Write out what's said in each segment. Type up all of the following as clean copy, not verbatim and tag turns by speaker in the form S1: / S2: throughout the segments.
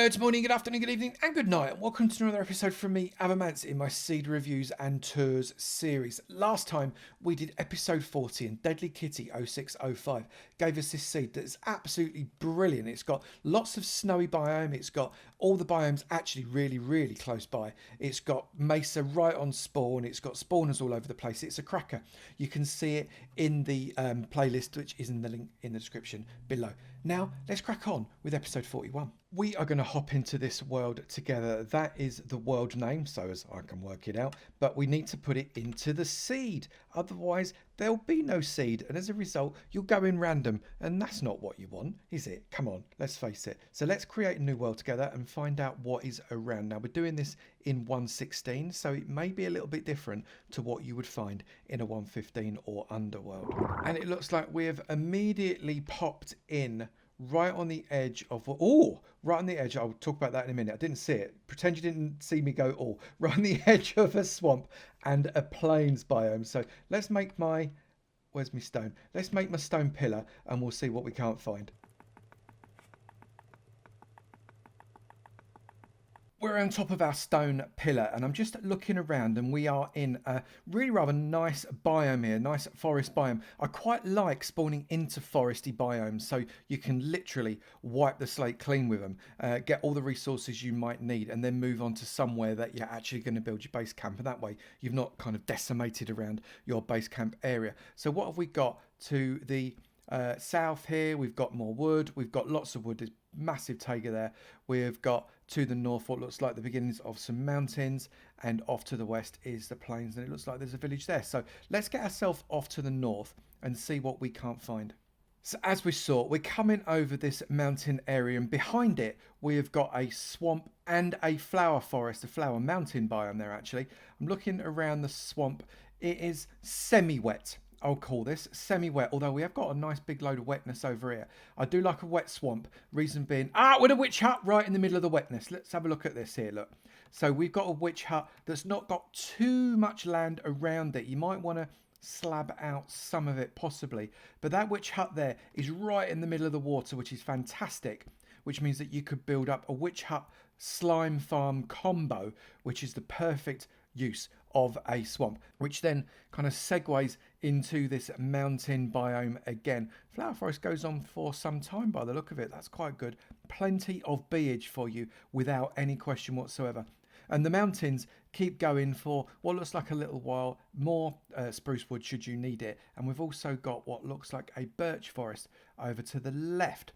S1: Good morning, good afternoon, good evening, and good night. Welcome to another episode from me, Avomance, in my Seed Reviews and Tours series. Last time we did episode 40 and Deadly Kitty 0605 gave us this seed that is absolutely brilliant. It's got lots of snowy biome, it's got all the biomes actually really close by. It's got Mesa right on spawn, it's got spawners all over the place. It's a cracker. You can see it in the playlist, which is in the link in the description below. Now, let's crack on with episode 41. We are going to hop into this world together. That is the world name, so as I can work it out, but we need to put it into the seed. Otherwise, there'll be no seed, and as a result, you'll go in random, and that's not what you want, is it? Come on, let's face it. So let's create a new world together and find out what is around. Now, we're doing this in 1.16, so it may be a little bit different to what you would find in a 1.15 or underworld. And it looks like we have immediately popped in right on the edge of right on the edge. I'll talk about that in a minute. I didn't see it. Pretend you didn't see me go right on the edge of a swamp and a plains biome. So let's make where's my stone? Let's make my stone pillar and we'll see what we can't find. We're on top of our stone pillar and I'm just looking around and we are in a really rather nice biome here, nice forest biome. I quite like spawning into foresty biomes so you can literally wipe the slate clean with them, get all the resources you might need and then move on to somewhere that you're actually going to build your base camp, and that way you've not kind of decimated around your base camp area. So what have we got to the south here? We've got more wood, we've got lots of wood, there's massive taiga there. We've got to the north what looks like the beginnings of some mountains, and off to the west is the plains, and it looks like there's a village there. So let's get ourselves off to the north and see what we can't find. So as we saw, we're coming over this mountain area, and behind it we have got a swamp and a flower forest, a flower mountain biome there actually. I'm looking around the swamp. It is semi-wet. I'll call this semi-wet, although we have got a nice big load of wetness over here. I do like a wet swamp, reason being, with a witch hut right in the middle of the wetness. Let's have a look at this here, look. So we've got a witch hut that's not got too much land around it. You might want to slab out some of it possibly, but that witch hut there is right in the middle of the water, which is fantastic, which means that you could build up a witch hut slime farm combo, which is the perfect use of a swamp, which then kind of segues into this mountain biome again. Flower forest goes on for some time by the look of it. That's quite good. Plenty of beage for you without any question whatsoever. And the mountains keep going for what looks like a little while more spruce wood should you need it. And we've also got what looks like a birch forest over to the left.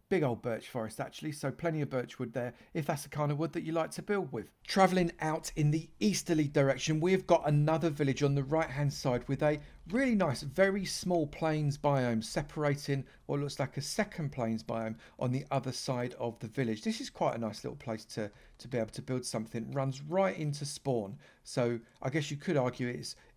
S1: Big old birch forest actually, so plenty of birch wood there if that's the kind of wood that you like to build with. Travelling out in the easterly direction, we've got another village on the right hand side with a really nice, very small plains biome separating what looks like a second plains biome on the other side of the village. This is quite a nice little place to be able to build something. It runs right into spawn, so I guess you could argue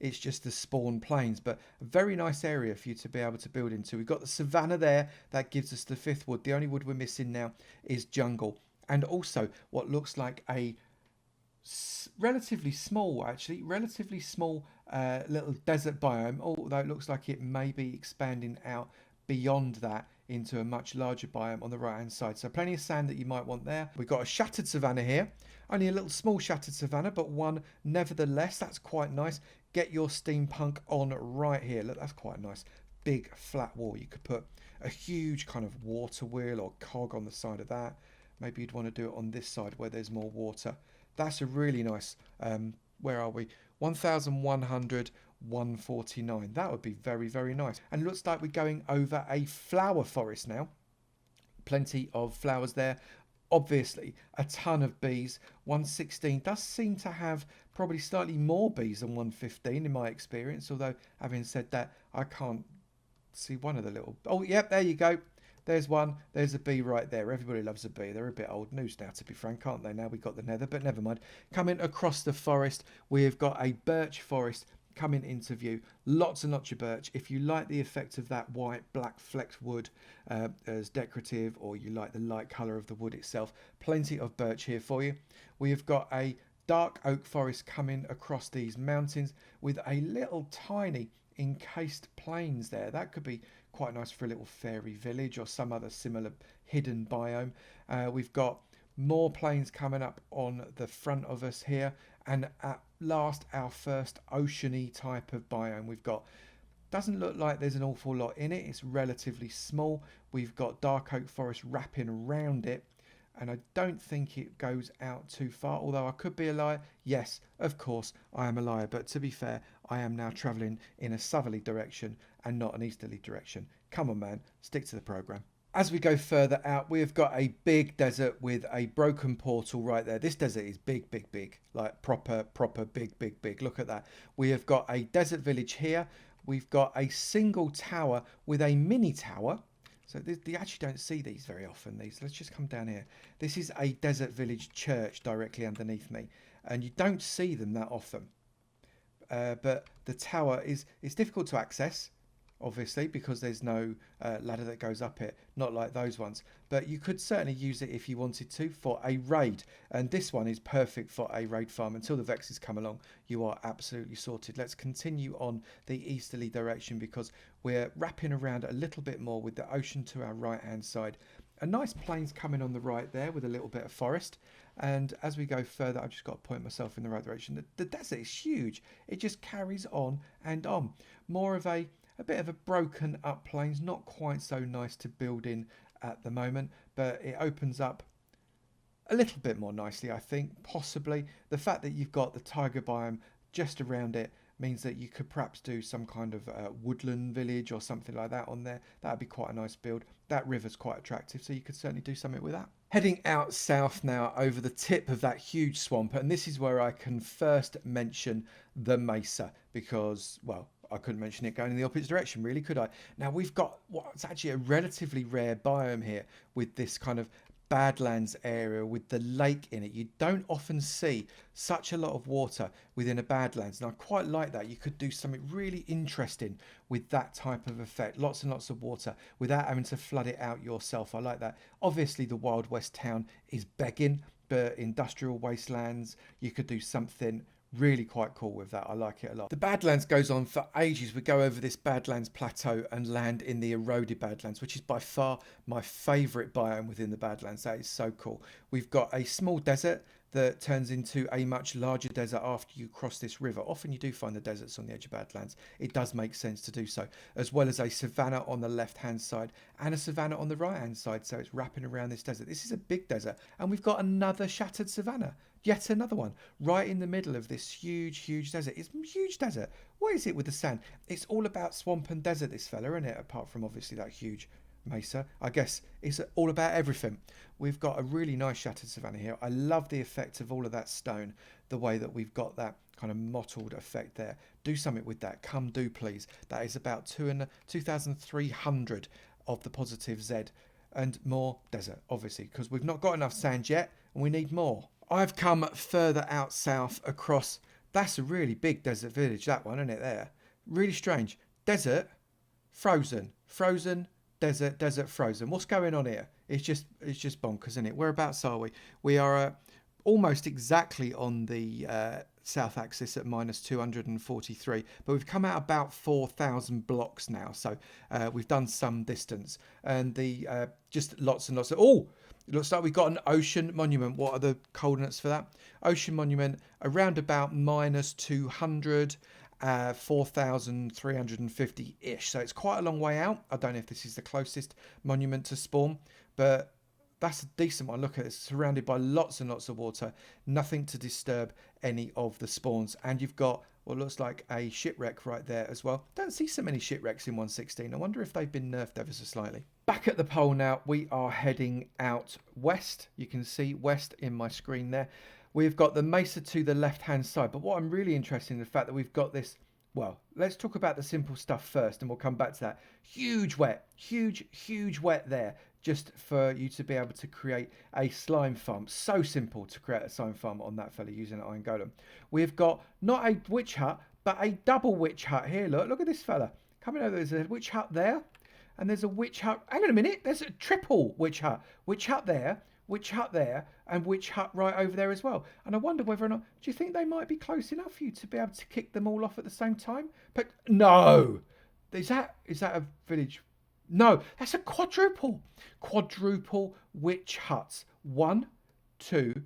S1: it's just the spawn plains, but a very nice area for you to be able to build into. We've got the savannah there, that gives us the fifth wood. The only wood we're missing now is jungle, and also what looks like a relatively small little desert biome, although it looks like it may be expanding out beyond that into a much larger biome on the right hand side. So plenty of sand that you might want there. We've got a shattered savannah here, only a little small shattered savannah, but one nevertheless. That's quite nice. Get your steampunk on right here. Look, that's quite nice. Big flat wall. You could put a huge kind of water wheel or cog on the side of that. Maybe you'd want to do it on this side where there's more water. That's a really nice, where are we? 1,100, 149. That would be very nice. And it looks like we're going over a flower forest now. Plenty of flowers there. Obviously, a ton of bees. 116 does seem to have probably slightly more bees than 115 in my experience. Although, having said that, I can't see one of the little... Oh, yep, there you go. There's one. There's a bee right there. Everybody loves a bee. They're a bit old news now, to be frank, aren't they? Now we've got the nether, but never mind. Coming across the forest, we've got a birch forest coming into view. Lots and lots of birch. If you like the effect of that white, black flecked wood as decorative, or you like the light colour of the wood itself, plenty of birch here for you. We've got a dark oak forest coming across these mountains with a little tiny encased plains there. That could be quite nice for a little fairy village or some other similar hidden biome. We've got more plains coming up on the front of us here, and at last our first oceany type of biome. We've got, doesn't look like there's an awful lot in it, it's relatively small. We've got dark oak forest wrapping around it, and I don't think it goes out too far, although I could be a liar. Yes, of course I am a liar, but to be fair, I am now travelling in a southerly direction and not an easterly direction. Come on, man, stick to the programme. As we go further out, we have got a big desert with a broken portal right there. This desert is big, big, big, like proper, big, big, big. Look at that. We have got a desert village here. We've got a single tower with a mini tower. So you actually don't see these very often. Let's just come down here. This is a desert village church directly underneath me, and you don't see them that often. But the tower is difficult to access, obviously, because there's no ladder that goes up it, not like those ones. But you could certainly use it if you wanted to for a raid, and this one is perfect for a raid farm. Until the Vexes come along, you are absolutely sorted. Let's continue on the easterly direction because we're wrapping around a little bit more with the ocean to our right hand side. A nice plains coming on the right there with a little bit of forest. And as we go further, I've just got to point myself in the right direction. The desert is huge. It just carries on and on. More of a bit of a broken up plains, not quite so nice to build in at the moment, but it opens up a little bit more nicely, I think. Possibly the fact that you've got the taiga biome just around it means that you could perhaps do some kind of woodland village or something like that on there. That'd be quite a nice build. That river's quite attractive, so you could certainly do something with that. Heading out south now over the tip of that huge swamp, and this is where I can first mention the Mesa because, well, I couldn't mention it going in the opposite direction, really, could I? Now, we've got what's actually a relatively rare biome here with this kind of Badlands area with the lake in it. You don't often see such a lot of water within a Badlands, and I quite like that. You could do something really interesting with that type of effect. Lots and lots of water without having to flood it out yourself. I like that. Obviously, the Wild West town is begging, but industrial wastelands, you could do something really quite cool with that. I like it a lot. The Badlands goes on for ages. We go over this Badlands plateau and land in the eroded Badlands, which is by far my favourite biome within the Badlands. That is so cool. We've got a small desert that turns into a much larger desert after you cross this river. Often you do find the deserts on the edge of Badlands. It does make sense to do so, as well as a savanna on the left hand side and a savanna on the right hand side. So it's wrapping around this desert. This is a big desert, and we've got another shattered savanna. Yet another one right in the middle of this huge desert. It's a huge desert. What is it with the sand? It's all about swamp and desert, this fella, isn't it? Apart from obviously that huge mesa. I guess it's all about everything. We've got a really nice shattered savanna here. I love the effect of all of that stone, the way that we've got that kind of mottled effect there. Do something with that. Come do, please. That is about 2,300 of the positive Z, and more desert, obviously, because we've not got enough sand yet and we need more. I've come further out south across, that's a really big desert village, that one, isn't it, there? Really strange. Desert, frozen, desert, frozen. What's going on here? It's just bonkers, isn't it? Whereabouts are we? We are almost exactly on the south axis at minus 243, but we've come out about 4,000 blocks now, so we've done some distance, and the just lots and lots of, oh, it looks like we've got an ocean monument. What are the coordinates for that? Ocean monument around about minus 200, 4,350-ish. So it's quite a long way out. I don't know if this is the closest monument to spawn, but that's a decent one. Look at it. It's surrounded by lots and lots of water. Nothing to disturb any of the spawns. And you've got what looks like a shipwreck right there as well. Don't see so many shipwrecks in 1.16. I wonder if they've been nerfed ever so slightly. Back at the pole now, we are heading out west. You can see west in my screen there. We've got the mesa to the left-hand side. But what I'm really interested in is the fact that we've got this. Well, let's talk about the simple stuff first, and we'll come back to that. Huge wet there, just for you to be able to create a slime farm. So simple to create a slime farm on that fella using an iron golem. We've got not a witch hut, but a double witch hut here. Look at this fella. Coming over, there's a witch hut there, and there's a witch hut. Hang on a minute, there's a triple witch hut. Witch hut there, and witch hut right over there as well. And I wonder whether or not, do you think they might be close enough for you to be able to kick them all off at the same time? But no, is that a village No, that's a quadruple. Quadruple witch huts. 1, 2,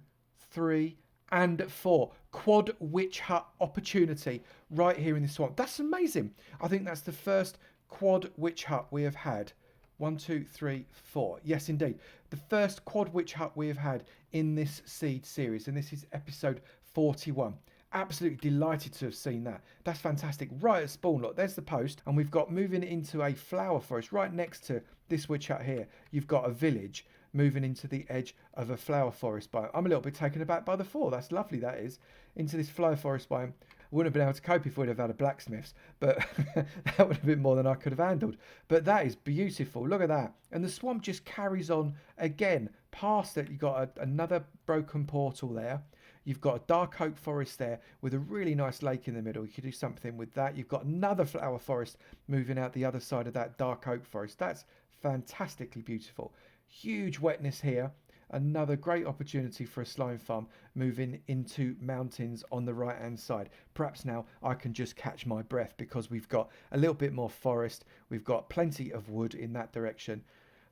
S1: 3, and 4. Quad witch hut opportunity right here in the swamp. That's amazing. I think that's the first quad witch hut we have had. 1, 2, 3, 4. Yes, indeed. The first quad witch hut we have had in this seed series, and this is episode 41. Absolutely delighted to have seen that. That's fantastic. Right at spawn, look, there's the post, and we've got moving into a flower forest right next to this witch hut here. You've got a village moving into the edge of a flower forest biome. I'm a little bit taken aback by the 4. That's lovely, that is. Into this flower forest biome. Wouldn't have been able to cope if we'd have had a blacksmith's, but that would have been more than I could have handled. But that is beautiful. Look at that. And the swamp just carries on again. Past it, you've got another broken portal there. You've got a dark oak forest there with a really nice lake in the middle. You could do something with that. You've got another flower forest moving out the other side of that dark oak forest. That's fantastically beautiful. Huge wetness here. Another great opportunity for a slime farm moving into mountains on the right hand side. Perhaps now I can just catch my breath because we've got a little bit more forest. We've got plenty of wood in that direction.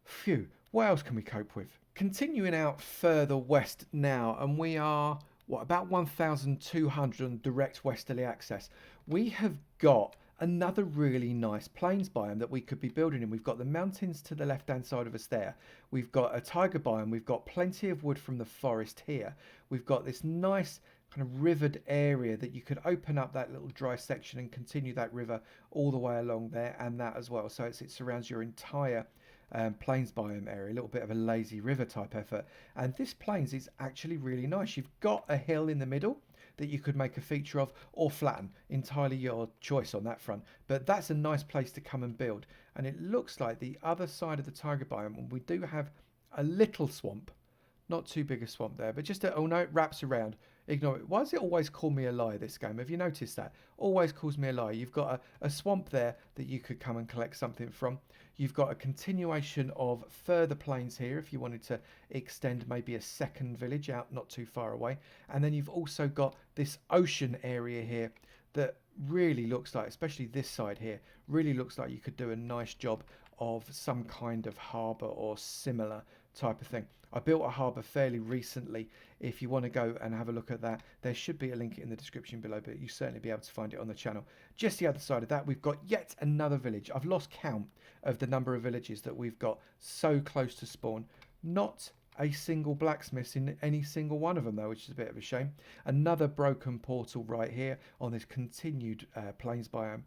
S1: Phew, what else can we cope with? Continuing out further west now, and we are about 1,200 on direct westerly access. We have got another really nice plains biome that we could be building in. We've got the mountains to the left hand side of us there. We've got a taiga biome. We've got plenty of wood from the forest here. We've got this nice kind of rivered area that you could open up that little dry section and continue that river all the way along there, and that as well. So it surrounds your entire plains biome area, a little bit of a lazy river type effort. And this plains is actually really nice. You've got a hill in the middle that you could make a feature of or flatten, entirely your choice on that front. But that's a nice place to come and build. And it looks like the other side of the taiga biome, we do have a little swamp, not too big a swamp there, but just oh no, it wraps around. Ignore it. Why does it always call me a lie, this game? Have you noticed that? Always calls me a lie. You've got a swamp there that you could come and collect something from. You've got a continuation of further plains here if you wanted to extend maybe a second village out not too far away. And then you've also got this ocean area here that really looks like, especially this side here, really looks like you could do a nice job of some kind of harbour or similar type of thing. I built a harbour fairly recently. If you want to go and have a look at that, there should be a link in the description below, but you'll certainly be able to find it on the channel. Just the other side of that, we've got yet another village. I've lost count of the number of villages that we've got so close to spawn. Not a single blacksmith in any single one of them though, which is a bit of a shame. Another broken portal right here on this continued plains biome.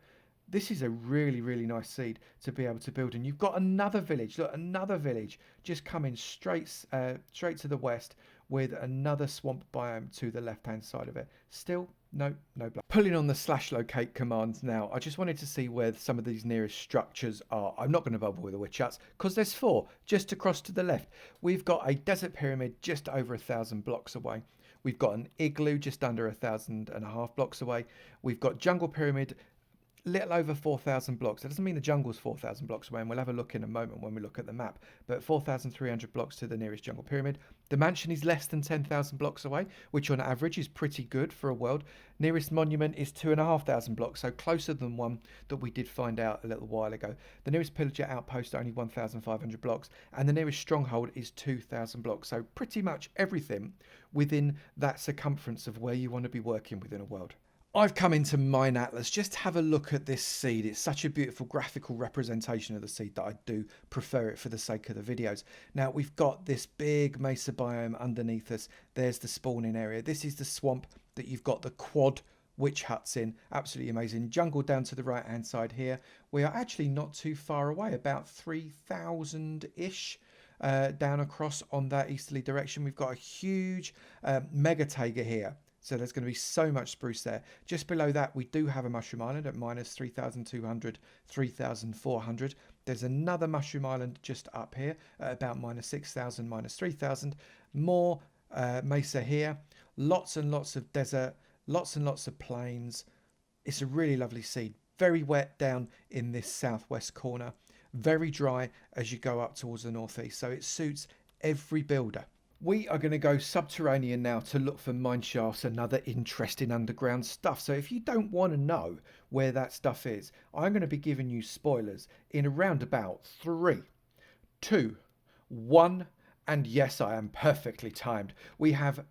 S1: This is a really, really nice seed to be able to build. And you've got another village. Look, another village just coming straight to the west with another swamp biome to the left-hand side of it. Still, no black. Pulling on the /locate command now, I just wanted to see where some of these nearest structures are. I'm not going to bother with the witch huts because there's 4 just across to the left. We've got a desert pyramid just over 1,000 blocks away. We've got an igloo just under 1,500 blocks away. We've got jungle pyramid little over 4,000 blocks. That doesn't mean the jungle's 4,000 blocks away, and we'll have a look in a moment when we look at the map, but 4,300 blocks to the nearest jungle pyramid. The mansion is less than 10,000 blocks away, which on average is pretty good for a world. Nearest monument is 2,500 blocks, so closer than one that we did find out a little while ago. The nearest pillager outpost only 1,500 blocks, and the nearest stronghold is 2,000 blocks, so pretty much everything within that circumference of where you want to be working within a world. I've come into Mine Atlas just to have a look at this seed. It's such a beautiful graphical representation of the seed that I do prefer it for the sake of the videos. Now we've got this big Mesa biome underneath us. There's the spawning area. This is the swamp that you've got the quad witch huts in. Absolutely amazing. Jungle down to the right hand side here. We are actually not too far away, about 3,000-ish. Down across on that easterly direction. We've got a huge mega taiga here. So there's going to be so much spruce there. Just below that, we do have a mushroom island at minus 3,200, 3,400. There's another mushroom island just up here at about minus 6,000, minus 3,000. More mesa here. Lots and lots of desert, lots and lots of plains. It's a really lovely seed. Very wet down in this southwest corner. Very dry as you go up towards the northeast. So it suits every builder. We are going to go subterranean now to look for mine shafts and other interesting underground stuff. So if you don't want to know where that stuff is, I'm going to be giving you spoilers in around about 3, 2, 1, and yes, I am perfectly timed. We have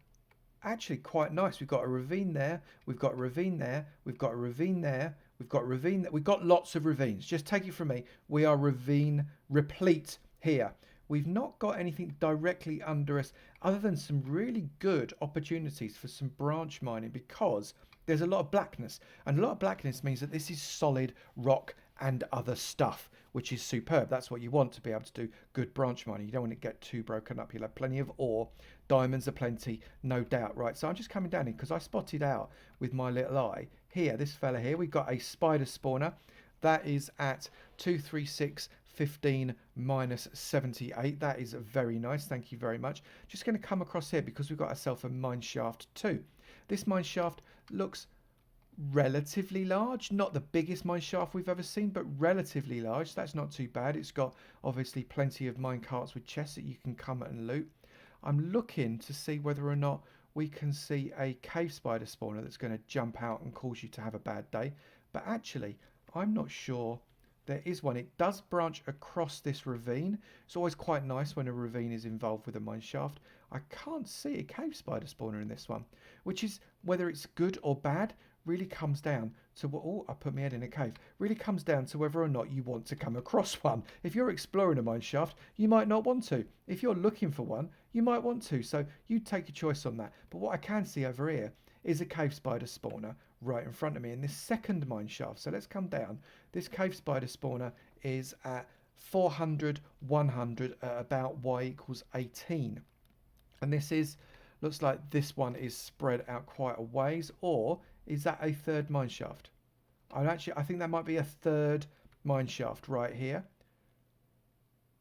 S1: actually quite nice. We've got a ravine there. We've got a ravine there. We've got a ravine there. We've got a ravine there. We've got lots of ravines. Just take it from me. We are ravine replete here. We've not got anything directly under us other than some really good opportunities for some branch mining because there's a lot of blackness. And a lot of blackness means that this is solid rock and other stuff, which is superb. That's what you want to be able to do good branch mining. You don't want to get too broken up. You'll have plenty of ore. Diamonds are plenty, no doubt, right? So I'm just coming down here because I spotted out with my little eye here, this fella here. We've got a spider spawner. That is at 236 15 minus 78. That is very nice. Thank you very much. Just going to come across here because we've got ourselves a mine shaft too. This mine shaft looks relatively large, not the biggest mine shaft we've ever seen, but relatively large. That's not too bad. It's got obviously plenty of mine carts with chests that you can come and loot. I'm looking to see whether or not we can see a cave spider spawner that's going to jump out and cause you to have a bad day, but actually I'm not sure there is one. It does branch across this ravine. It's always quite nice when a ravine is involved with a mine shaft. I can't see a cave spider spawner in this one, which is whether it's good or bad really comes down to what, oh, I put my head in a cave, really comes down to whether or not you want to come across one. If you're exploring a mine shaft, you might not want to. If you're looking for one, you might want to. So you take a choice on that. But what I can see over here is a cave spider spawner right in front of me in this second mine shaft. So let's come down. This cave spider spawner is at 400, 100 at about y equals 18. And this is, looks like this one is spread out quite a ways, or is that a third mine shaft? I think that might be a third mine shaft right here.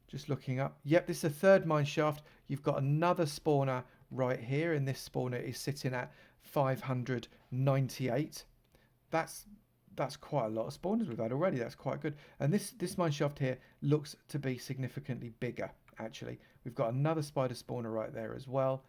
S1: Just looking up. Yep, this is a third mine shaft. You've got another spawner right here, and this spawner is sitting at 598. That's quite a lot of spawners we've had already. That's quite good. And this mine shaft here looks to be significantly bigger, actually. We've got another spider spawner right there as well.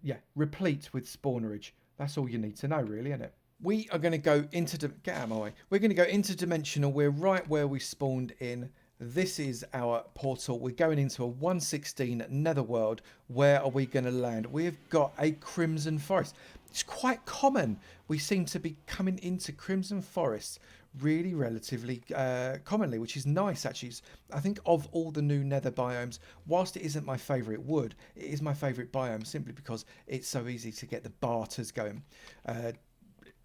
S1: Yeah, replete with spawnerage. That's all you need to know, really, isn't it? We are going to go into... Get out of my way. We're going to go interdimensional. We're right where we spawned in. This is our portal. We're going into a 116 netherworld. Where are we going to land? We've got a crimson forest. It's quite common. We seem to be coming into crimson forests really relatively commonly, which is nice, actually. I think of all the new nether biomes, whilst it isn't my favourite wood, it is my favourite biome simply because it's so easy to get the barters going.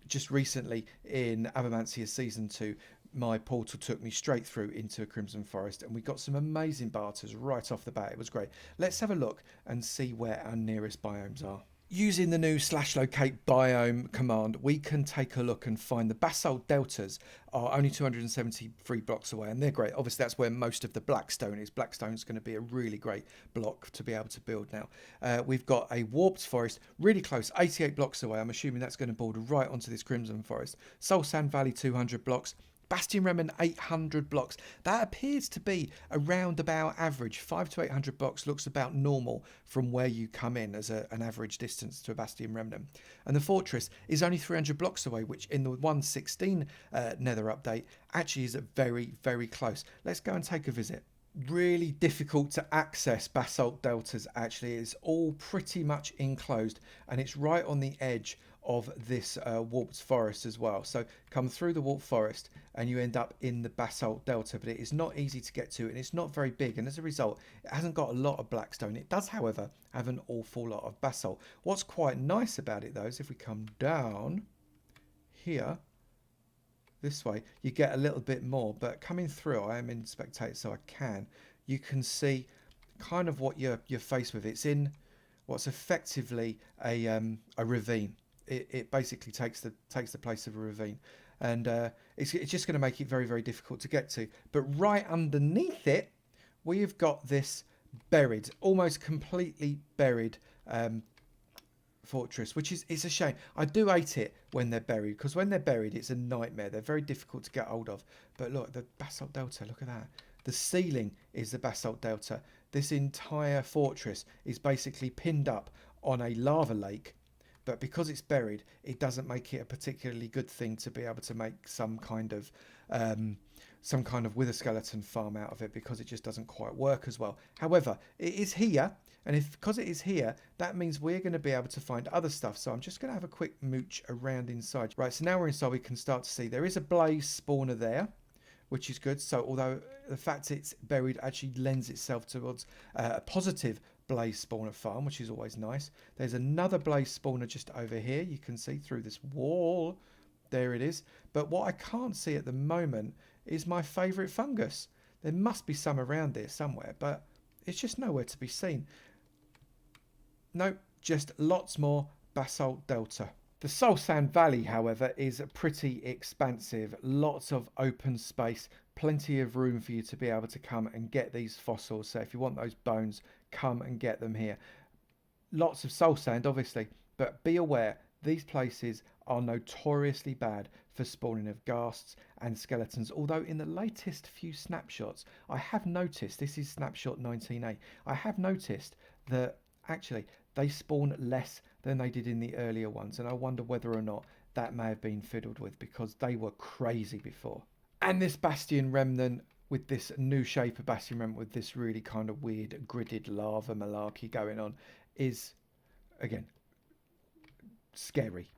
S1: Just recently in Avomance Season 2, my portal took me straight through into a crimson forest and we got some amazing barters right off the bat. It was great. Let's have a look and see where our nearest biomes are. Using the new /locate biome command, we can take a look and find the Basalt Deltas are only 273 blocks away, and they're great. Obviously, that's where most of the Blackstone is. Blackstone's going to be a really great block to be able to build now. We've got a Warped Forest really close, 88 blocks away. I'm assuming that's going to border right onto this Crimson Forest. Soul Sand Valley, 200 blocks. Bastion Remnant, 800 blocks. That appears to be around about average. 500 to 800 blocks looks about normal from where you come in as an average distance to a Bastion Remnant. And the fortress is only 300 blocks away, which in the 116 Nether update actually is very, very close. Let's go and take a visit. Really difficult to access Basalt Deltas, actually. It's all pretty much enclosed and it's right on the edge of this warped forest as well. So come through the warped forest and you end up in the Basalt Delta, but it is not easy to get to and it's not very big, and as a result it hasn't got a lot of blackstone. It does, however, have an awful lot of basalt. What's quite nice about it though is if we come down here this way, you get a little bit more, but coming through, I am in spectator so I can, you can see kind of what you're faced with. It's in what's effectively a ravine. It basically takes the place of a ravine, and it's just going to make it very, very difficult to get to. But right underneath it, we've got this buried, almost completely buried fortress, which is, it's a shame. I do hate it when they're buried, because when they're buried, it's a nightmare. They're very difficult to get hold of. But look, the Basalt Delta, look at that. The ceiling is the Basalt Delta. this entire fortress is basically pinned up on a lava lake, but because it's buried, it doesn't make it a particularly good thing to be able to make some kind of wither skeleton farm out of it, because it just doesn't quite work as well. However, it is here, and because it is here, that means we're going to be able to find other stuff. So I'm just going to have a quick mooch around inside. Right, so now we're inside, we can start to see there is a blaze spawner there, which is good. So although the fact it's buried actually lends itself towards a positive blaze spawner farm, which is always nice. There's another blaze spawner just over here. You can see through this wall. There it is. But what I can't see at the moment is my favourite fungus. There must be some around here somewhere, but it's just nowhere to be seen. Nope, just lots more Basalt Delta. The Soul Sand Valley, however, is pretty expansive. Lots of open space, plenty of room for you to be able to come and get these fossils. So if you want those bones, come and get them here. Lots of soul sand, obviously, but be aware, these places are notoriously bad for spawning of ghasts and skeletons. Although in the latest few snapshots, I have noticed, this is snapshot 19A, I have noticed that actually they spawn less than they did in the earlier ones, and I wonder whether or not that may have been fiddled with, because they were crazy before. And this Bastion Remnant, with this new shape of Bastion Remnant with this really kind of weird gridded lava malarkey going on, is, again, scary.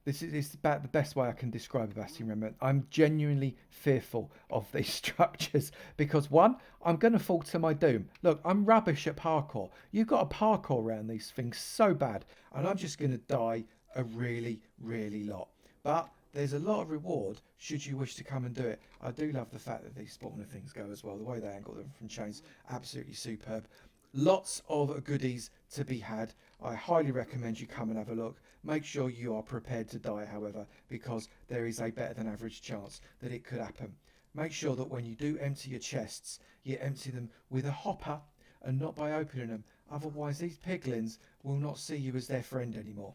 S1: This is about the best way I can describe a Bastion Remnant. I'm genuinely fearful of these structures because, one, I'm going to fall to my doom. Look, I'm rubbish at parkour. You've got to parkour around these things so bad, and I'm just going to die a really, really lot. But there's a lot of reward should you wish to come and do it. I do love the fact that these spawner things go as well. The way they angle them from chains, absolutely superb. Lots of goodies to be had. I highly recommend you come and have a look. Make sure you are prepared to die, however, because there is a better than average chance that it could happen. Make sure that when you do empty your chests, you empty them with a hopper and not by opening them. Otherwise, these piglins will not see you as their friend anymore.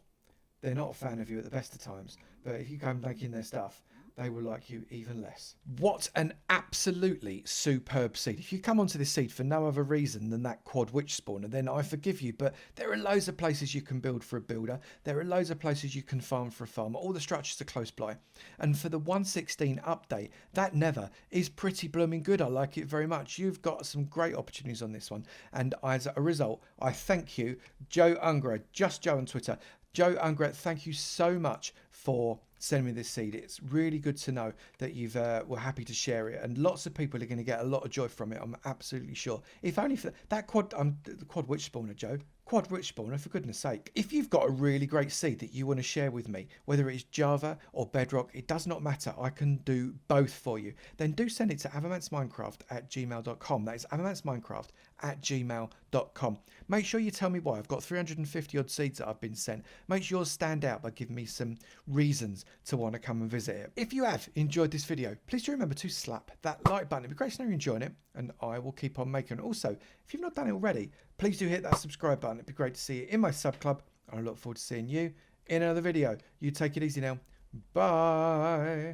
S1: They're not a fan of you at the best of times, but if you come making their stuff, they will like you even less. What an absolutely superb seed. If you come onto this seed for no other reason than that quad witch spawner, then I forgive you, but there are loads of places you can build for a builder. There are loads of places you can farm for a farmer. All the structures are close by. And for the 1.16 update, that nether is pretty blooming good. I like it very much. You've got some great opportunities on this one. And as a result, I thank you, Joe Ungra, just Joe on Twitter. Joe Ungra, thank you so much for sending me this seed. It's really good to know that you've were happy to share it, and lots of people are going to get a lot of joy from it. I'm absolutely sure. If only for that quad, the quad witch spawner, Joe. Quad witch spawner, for goodness sake. If you've got a really great seed that you want to share with me, whether it's Java or Bedrock, it does not matter. I can do both for you. Then do send it to avomance.minecraft@gmail.com. That is avomance.minecraft@gmail.com. Make sure you tell me why. I've got 350 odd seeds that I've been sent. Make sure yours stand out by giving me some reasons to want to come and visit it. If you have enjoyed this video, please do remember to slap that like button. It'd be great to know you're enjoying it, and I will keep on making it. Also, if you've not done it already, please do hit that subscribe button. It'd be great to see you in my sub club. I look forward to seeing you in another video. You take it easy now. Bye.